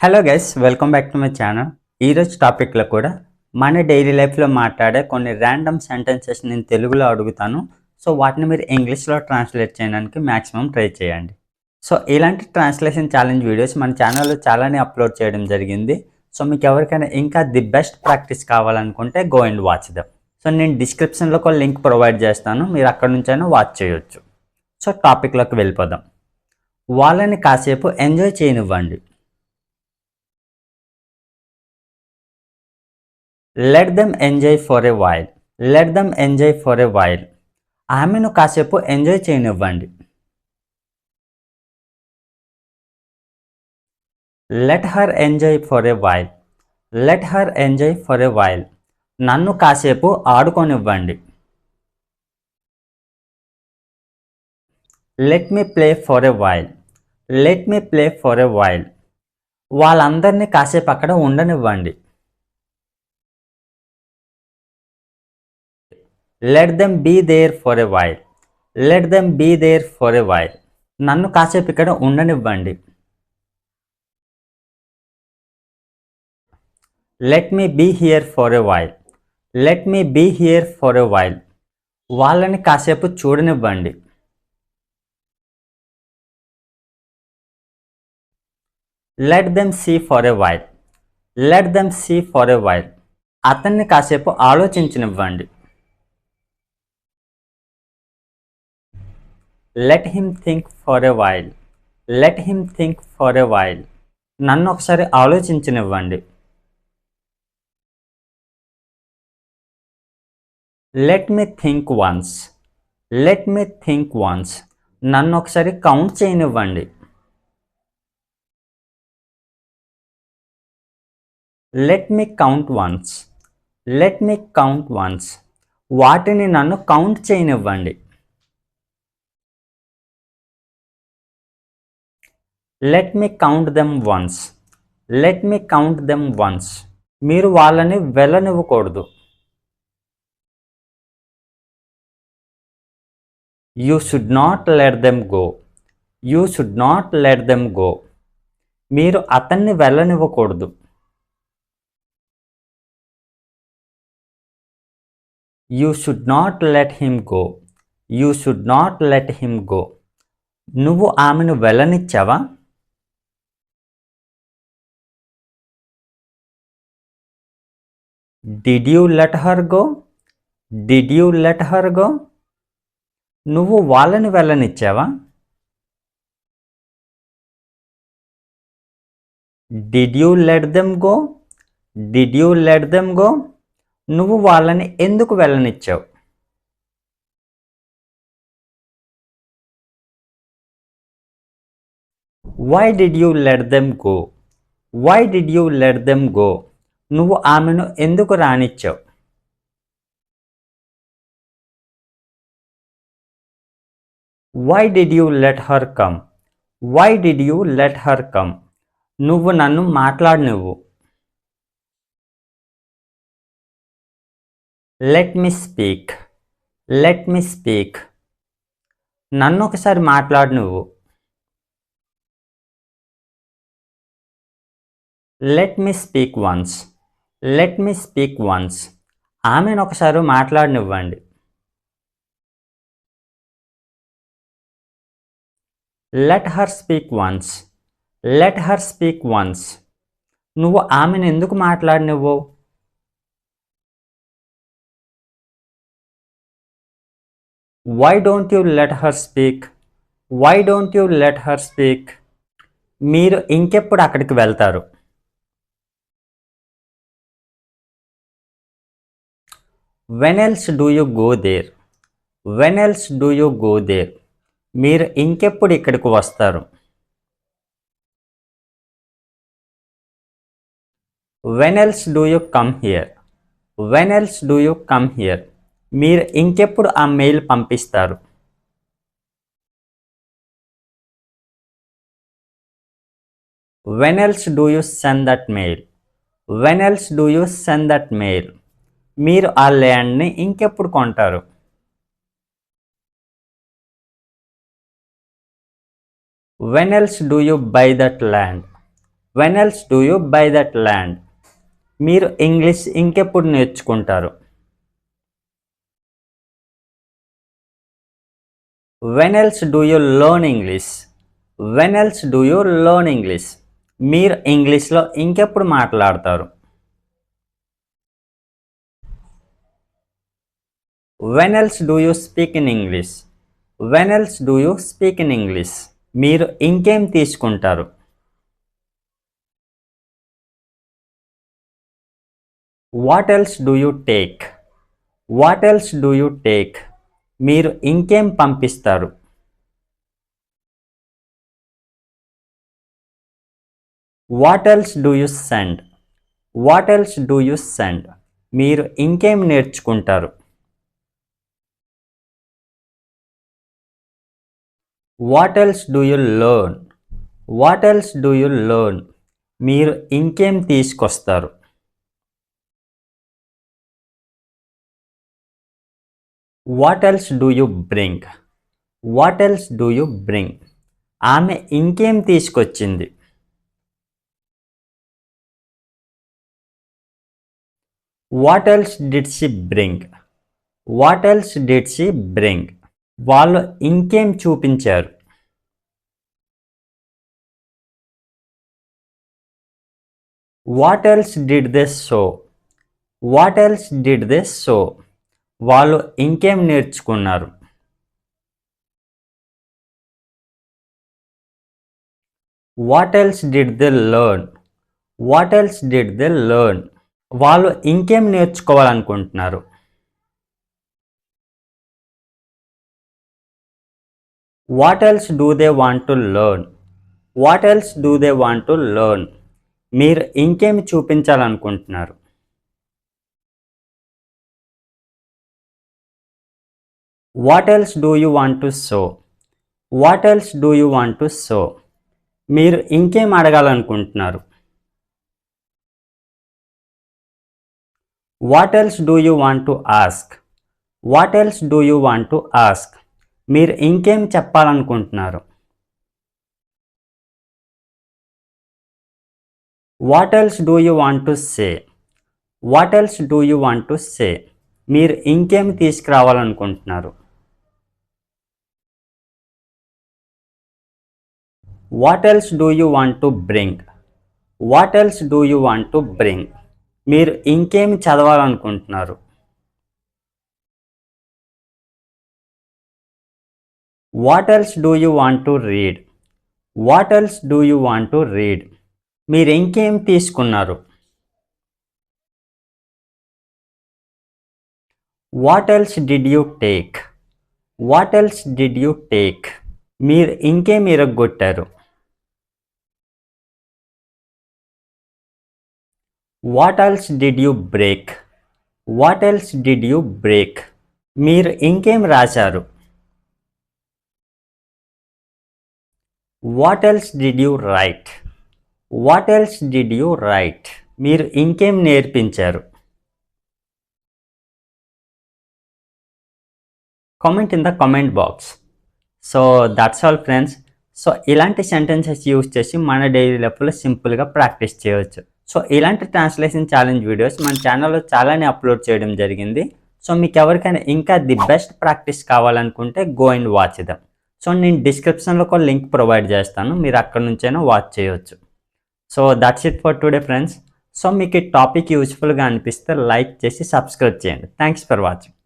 Hello guys, welcome back to my channel. ఈరోజు టాపిక్లో కూడా మన డైలీ లైఫ్లో మాట్లాడే కొన్ని ర్యాండమ్ సెంటెన్సెస్ నేను తెలుగులో అడుగుతాను. సో వాటిని మీరు ఇంగ్లీష్లో ట్రాన్స్లేట్ చేయడానికి మ్యాక్సిమం ట్రై చేయండి. సో ఇలాంటి ట్రాన్స్లేషన్ ఛాలెంజ్ వీడియోస్ మన ఛానల్లో చాలానే అప్లోడ్ చేయడం జరిగింది. సో మీకు ఎవరికైనా ఇంకా ది బెస్ట్ ప్రాక్టీస్ కావాలనుకుంటే go and watch them. So నేను డిస్క్రిప్షన్లో ఒక లింక్ ప్రొవైడ్ చేస్తాను, మీరు అక్కడ నుంచైనా వాచ్ చేయొచ్చు. సో టాపిక్లోకి వెళ్ళిపోదాం. వాళ్ళని కాసేపు ఎంజాయ్ చేయనివ్వండి. Let them enjoy for a while. Let them enjoy for a while. ఆమెను కాసేపు ఎంజాయ్ చేయనివ్వండి. Let her enjoy for a while. Let her enjoy for a while. నన్ను కాసేపు ఆడుకోనివ్వండి. Let me play for a while. Let me play for a while. వాళ్ళందరినీ కాసేపు అక్కడ ఉండనివ్వండి. Let them be there for a while. Let them be there for a while. నన్ను కాసేపు ఇక్కడ ఉండనివ్వండి. Let me be here for a while. Let me be here for a while. వాళ్ళని కాసేపు చూడనివ్వండి. Let them see for a while. Let them see for a while. అతన్ని కాసేపు ఆలోచించనివ్వండి. Let him think for a while. Let him think for a while. నన్ను ఒకసారి ఆలోచించనివ్వండి. Let me think once. Let me think once. నన్ను ఒకసారి count చేయనివ్వండి. Let me count once. Let me count once. వాటిని నన్ను count చేయనివ్వండి. Let me count them once. Let me count them once. మీరు వాళ్ళని వెళ్ళనివ్వకూడదు. You should not let them go. You should not let them go. మీరు అతన్ని వెళ్ళనివ్వకూడదు. You should not let him go. You should not let him go. నువ్వు ఆమెను వెళ్ళనిచ్చావా? Did you let her go? Did you let her go? నువ్వు వాళ్ళని వెళ్ళనిచ్చావా? Did you let them go? Did you let them go? నువ్వు వాళ్ళని ఎందుకు వెళ్ళనిచ్చావు? Why did you let them go? Why did you let them go? నువ్వు ఆమెను ఎందుకు రానిచ్చావు? Why did you let her come? Why did you let her come? నువ్వు నన్ను మాట్లాడనివ్వు. Let me speak. Let me speak. నన్ను ఒకసారి మాట్లాడనివ్వు. Let me speak once. Let me speak once. ఆమెను ఒకసారి మాట్లాడనివ్వండి. Let her speak once. Let her speak once. నువ్వు ఆమెను ఎందుకు మాట్లాడనివ్వు? Why don't you let her speak? Why don't you let her speak? మీరు ఇంకెప్పుడు అక్కడికి వెళ్తారు? When else do you go there? When else do you go there? మీరు ఇంకెప్పుడు ఇక్కడికి వస్తారు? When else do you come here? When else do you come here? మీరు ఇంకెప్పుడు ఆ మెయిల్ పంపిస్తారు? When else do you send that mail? When else do you send that mail? మీరు ఆ ల్యాండ్ని ఇంకెప్పుడు కొంటారు? When else do you buy that land? When else do you by that land? మీరు ఇంగ్లీష్ ఇంకెప్పుడు నేర్చుకుంటారు? When else do you learn English? When else do you learn English? మీరు ఇంగ్లీష్లో ఇంకెప్పుడు మాట్లాడతారు? When else do you speak in English? When else do you speak in English? మీరు ఇంకేం తీసుకుంటారు? What else do you take? What else do you take? మీరు ఇంకేం పంపిస్తారు? What else do you send? What else do you send? మీరు ఇంకేం నేర్చుకుంటారు? What else do you learn? What else do you learn? మీరు ఇంకేం తీసుకొస్తారు? What else do you bring? What else do you bring? ఆమె ఇంకేం తీసుకొచ్చింది? What else did she bring? What else did she bring? వాళ్ళు ఇంకేం చూపించారు? What else did they show? What else did they show? వాళ్ళు ఇంకేం నేర్చుకున్నారు? What else did they learn? What else did they learn? వాళ్ళు ఇంకేం నేర్చుకోవాలనుకుంటున్నారు? What else do they want to learn? What else do they want to learn? మీరు ఇంకేమి చూపించాలనుకుంటున్నారు? What else do you want to show? What else do you want to show? మీరు ఇంకేం అడగాలనుకుంటున్నారు? What else do you want to ask? What else do you want to ask? మీరు ఇంకేం చెప్పాలనుకుంటున్నారు? What else do you want to say? What else do you want to say? మీరు ఇంకేం తీసుకురావాలనుకుంటున్నారు? What else do you want to bring? What else do you want to bring? మీరు ఇంకేమి చదవాలనుకుంటున్నారు? What else do you want to read? What else do you want to read? మీరు ఇంకేం తీసుకున్నారు? What else did you take? What else did you take? మీరు ఇంకేం ఇరగ్గొట్టారు? What else did you break? What else did you break? మీరు ఇంకేం రాశారు? What else did you write? What else did you write? మీరు ఇంకేం నేర్పించారు? Comment in the comment box. So that's all friends. So ఇలాంటి సెంటెన్సెస్ యూజ్ చేసి మన daily లైఫ్లో సింపుల్గా ప్రాక్టీస్ చేయవచ్చు. సో ఇలాంటి ట్రాన్స్లేషన్ ఛాలెంజ్ వీడియోస్ మన ఛానల్లో చాలానే అప్లోడ్ చేయడం జరిగింది. సో మీకు ఎవరికైనా ఇంకా ది బెస్ట్ ప్రాక్టీస్ కావాలనుకుంటే go and watch them. So నేను డిస్క్రిప్షన్లో ఒక లింక్ ప్రొవైడ్ చేస్తాను, మీరు అక్కడ నుంచైనా వాచ్ చేయవచ్చు. So that's it for today friends. So మీకు ఈ టాపిక్ యూజ్ఫుల్గా అనిపిస్తే లైక్ చేసి సబ్స్క్రైబ్ చేయండి. Thanks for watching.